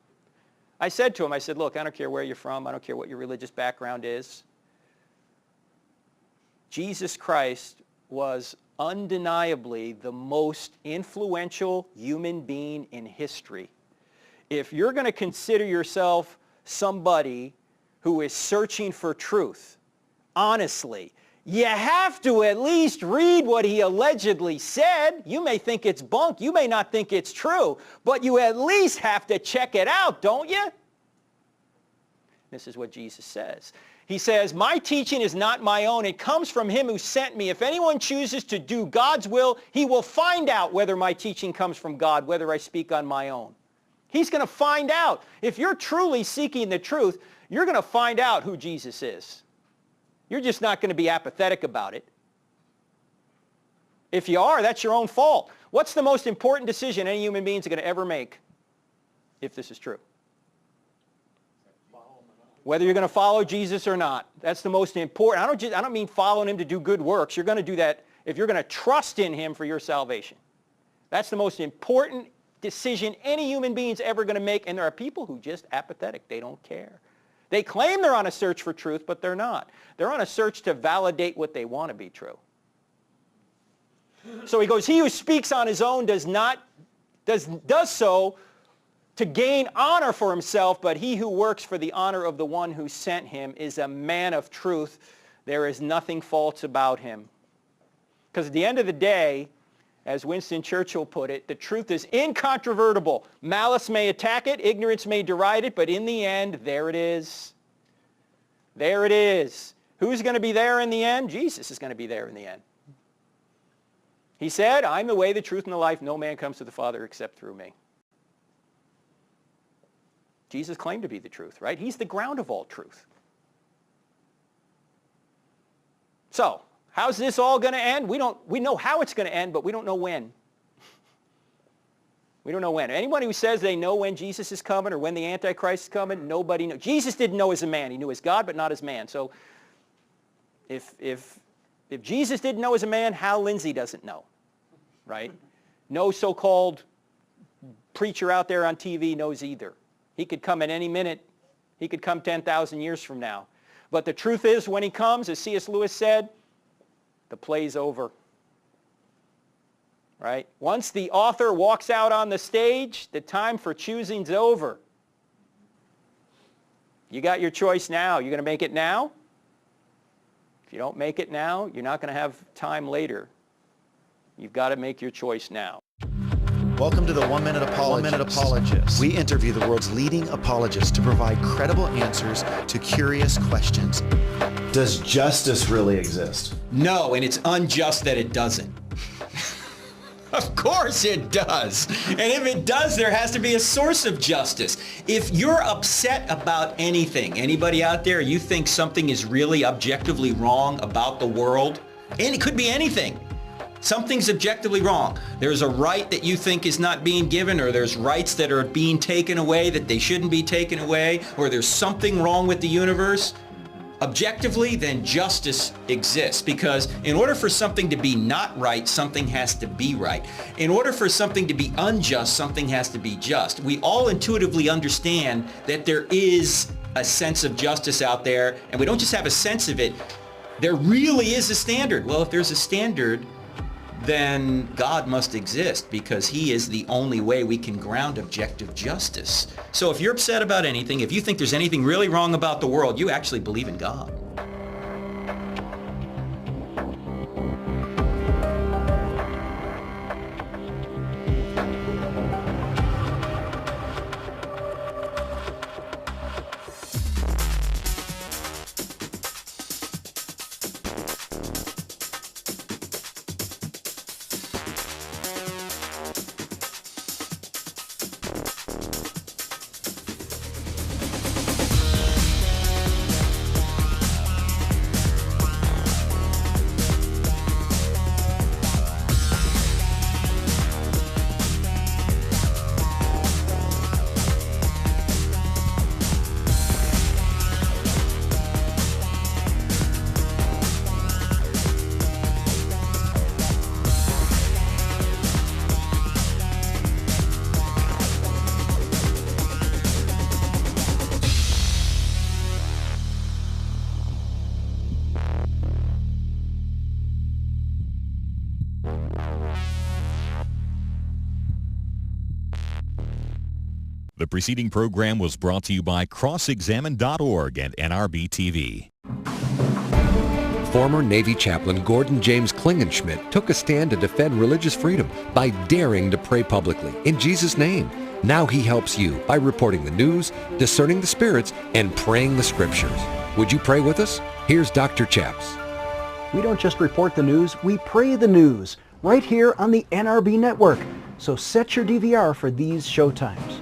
I said to him, I said, look, I don't care where you're from. I don't care what your religious background is. Jesus Christ was undeniably the most influential human being in history. If you're going to consider yourself somebody who is searching for truth, honestly, you have to at least read what he allegedly said. You may think it's bunk. You may not think it's true. But you at least have to check it out, don't you? This is what Jesus says. He says, my teaching is not my own. It comes from him who sent me. If anyone chooses to do God's will, he will find out whether my teaching comes from God, whether I speak on my own. He's going to find out. If you're truly seeking the truth, you're going to find out who Jesus is. You're just not going to be apathetic about it. If you are, that's your own fault. What's the most important decision any human being is going to ever make, if this is true? Whether you're going to follow Jesus or not. That's the most important. I don't mean following him to do good works. You're going to do that if you're going to trust in him for your salvation. That's the most important decision any human being's ever going to make, and there are people who just apathetic. They don't care. They claim they're on a search for truth, but they're not. They're on a search to validate what they want to be true. So he goes, he who speaks on his own does so to gain honor for himself, but he who works for the honor of the one who sent him is a man of truth. There is nothing false about him. Because at the end of the day, as Winston Churchill put it, the truth is incontrovertible. Malice may attack it, ignorance may deride it, but in the end, there it is. There it is. Who's going to be there in the end? Jesus is going to be there in the end. He said, I'm the way, the truth, and the life. No man comes to the Father except through me. Jesus claimed to be the truth, right? He's the ground of all truth. So, how's this all going to end? We know how it's going to end, but we don't know when. We don't know when. Anyone who says they know when Jesus is coming or when the Antichrist is coming, nobody knows. Jesus didn't know as a man. He knew as God, but not as man. So if Jesus didn't know as a man, Hal Lindsey doesn't know, right? No so-called preacher out there on TV knows either. He could come at any minute. He could come 10,000 years from now. But the truth is, when he comes, as C.S. Lewis said, the play's over. Right? Once the author walks out on the stage, the time for choosing's over. You got your choice now. You're going to make it now? If you don't make it now, you're not going to have time later. You've got to make your choice now. Welcome to the 1 Minute Apologist. We interview the world's leading apologists to provide credible answers to curious questions. Does justice really exist? No, and it's unjust that it doesn't. Of course it does. And if it does, there has to be a source of justice. If you're upset about anything, anybody out there, you think something is really objectively wrong about the world, and it could be anything. Something's objectively wrong. There's a right that you think is not being given, or there's rights that are being taken away that they shouldn't be taken away, or there's something wrong with the universe. Objectively, then justice exists, because in order for something to be not right, something has to be right. In order for something to be unjust, something has to be just. We all intuitively understand that there is a sense of justice out there, and we don't just have a sense of it. There really is a standard. Well, if there's a standard, then God must exist because he is the only way we can ground objective justice. So if you're upset about anything, if you think there's anything really wrong about the world, you actually believe in God. The preceding program was brought to you by crossexamine.org and NRB TV. Former Navy chaplain Gordon James Klingenschmidt took a stand to defend religious freedom by daring to pray publicly in Jesus' name. Now he helps you by reporting the news, discerning the spirits, and praying the scriptures. Would you pray with us? Here's Dr. Chaps. We don't just report the news, we pray the news right here on the NRB network. So set your DVR for these show times.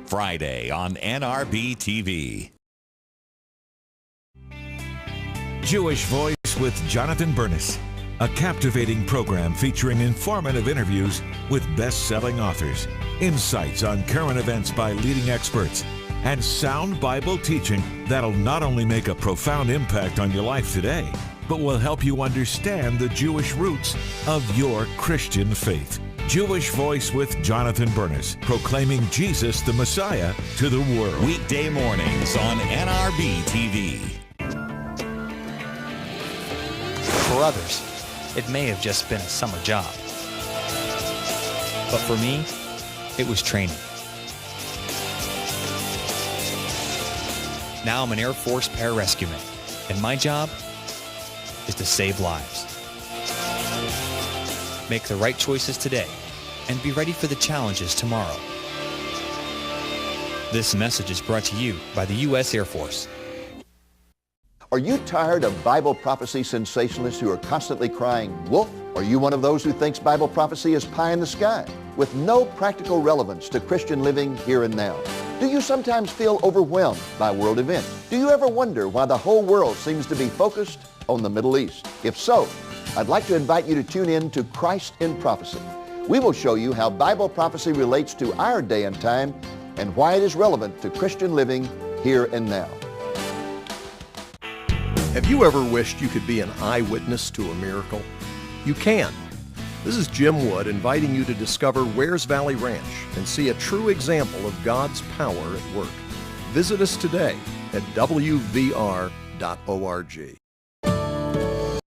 Friday on NRB TV. Jewish Voice with Jonathan Bernis, a captivating program featuring informative interviews with best-selling authors, insights on current events by leading experts, and sound Bible teaching that'll not only make a profound impact on your life today, but will help you understand the Jewish roots of your Christian faith. Jewish Voice with Jonathan Bernis, proclaiming Jesus the Messiah to the world. Weekday mornings on NRB TV. For others, it may have just been a summer job. But for me, it was training. Now I'm an Air Force pararescueman, and my job is to save lives. Make the right choices today and be ready for the challenges tomorrow. This message is brought to you by the U.S. Air Force. Are you tired of Bible prophecy sensationalists who are constantly crying wolf? Are you one of those who thinks Bible prophecy is pie in the sky with no practical relevance to Christian living here and now? Do you sometimes feel overwhelmed by world events? Do you ever wonder why the whole world seems to be focused on the Middle East? If so, I'd like to invite you to tune in to Christ in Prophecy. We will show you how Bible prophecy relates to our day and time and why it is relevant to Christian living here and now. Have you ever wished you could be an eyewitness to a miracle? You can. This is Jim Wood inviting you to discover Wares Valley Ranch and see a true example of God's power at work. Visit us today at wvr.org.